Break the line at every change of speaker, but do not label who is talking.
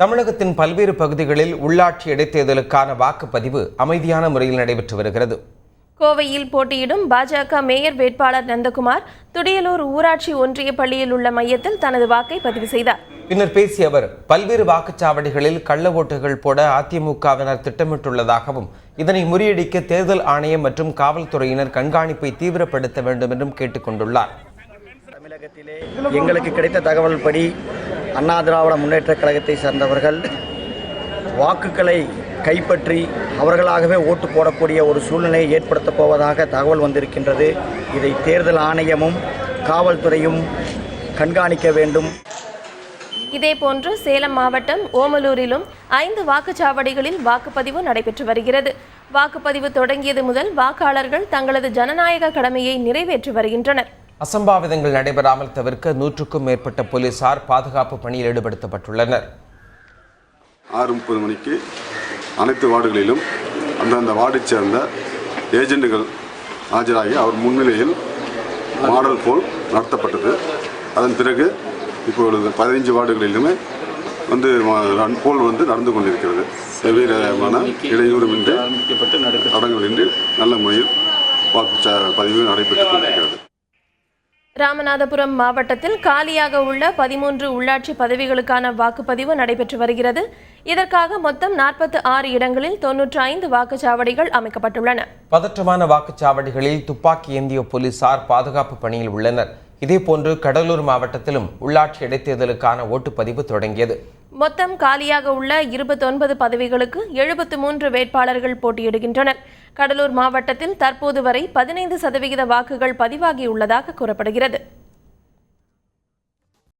தமிழகத்தின் பல்வேறு பகுதிகளில் உள்ளாட்சி இடைத்தேர்தலுக்கான வாக்குப்பதிவு அமைதியான முறையில் நடைபெற்று வருகிறது.
கோவையில் போட்டியிடும் பாஜக மேயர் வேட்பாளர் நந்தகுமார் துடியலூர் ஊராட்சி ஒன்றிய பள்ளியில் உள்ள மையத்தில் தனது வாக்கை பதிவு செய்தார்.
பின்னர் பேசிய அவர், பல்வேறு வாக்குச்சாவடிகளில் கள்ள ஓட்டுகள் போட அதிமுகவினர் திட்டமிட்டுள்ளதாகவும் இதனை முறியடிக்க தேர்தல் ஆணையம் மற்றும் காவல்துறையினர் கண்காணிப்பை தீவிரப்படுத்த வேண்டும் என்றும் கேட்டுக் கொண்டுள்ளார்.
தமிழகத்திலே எங்களுக்கு கிடைத்த தகவல் படி அண்ணா திராவிட முன்னேற்றக் கழகத்தை சார்ந்தவர்கள் வாக்குகளை கைப்பற்றி அவர்களாகவே ஓட்டு போடக்கூடிய ஒரு சூழ்நிலையை ஏற்படுத்தப் போவதாக தகவல் வந்திருக்கின்றது. இதை தேர்தல் ஆணையமும் காவல்துறையும் கண்காணிக்க வேண்டும்.
இதேபோன்று சேலம் மாவட்டம் ஓமலூரிலும் 5 வாக்குச்சாவடிகளில் வாக்குப்பதிவு நடைபெற்று வருகிறது. வாக்குப்பதிவு தொடங்கியது முதல் வாக்காளர்கள் தங்களது ஜனநாயக கடமையை நிறைவேற்றி வருகின்றனர்.
அசம்பாவிதங்கள் நடைபெறாமல் தவிர்க்க 100க்கும் மேற்பட்ட போலீசார் பாதுகாப்பு பணியில் ஈடுபடுத்தப்பட்டுள்ளனர்.
6:30 மணிக்கு அனைத்து வார்டுகளிலும் அந்தந்த வார்டை சேர்ந்த ஏஜென்ட்டுகள் ஆஜராகி அவர் முன்னிலையில் மாடல் போல் நடத்தப்பட்டது. அதன் பிறகு இப்பொழுது 15 வார்டுகளிலுமே போல் நடந்து கொண்டிருக்கிறது. எவ்விதமான இடையூறுமின்றி தடங்கலின்றி நல்ல முறையில் வாக்குப்பதிவு நடைபெற்றுக் கொண்டிருக்கிறது.
ராமநாதபுரம் மாவட்டத்தில் காலியாக உள்ள 13 உள்ளாட்சி பதவிகளுக்கான வாக்குப்பதிவு நடைபெற்று வருகிறது. இதற்காக மொத்தம் 46 இடங்களில் 95 வாக்குச்சாவடிகள் அமைக்கப்பட்டுள்ளன.
பதற்றமான வாக்குச்சாவடிகளில் துப்பாக்கி ஏந்திய போலீசார் பாதுகாப்பு பணியில் உள்ளனர். இதேபோன்று கடலூர் மாவட்டத்திலும் உள்ளாட்சி இடைத்தேர்தலுக்கான ஓட்டுப்பதிவு தொடங்கியது.
மொத்தம் காலியாக உள்ள 29 பதவிகளுக்கு 73 வேட்பாளர்கள் போட்டியிடுகின்றனர். கடலூர் மாவட்டத்தில் தற்போது வரை 15% வாக்குகள் பதிவாகியுள்ளதாக கூறப்படுகிறது.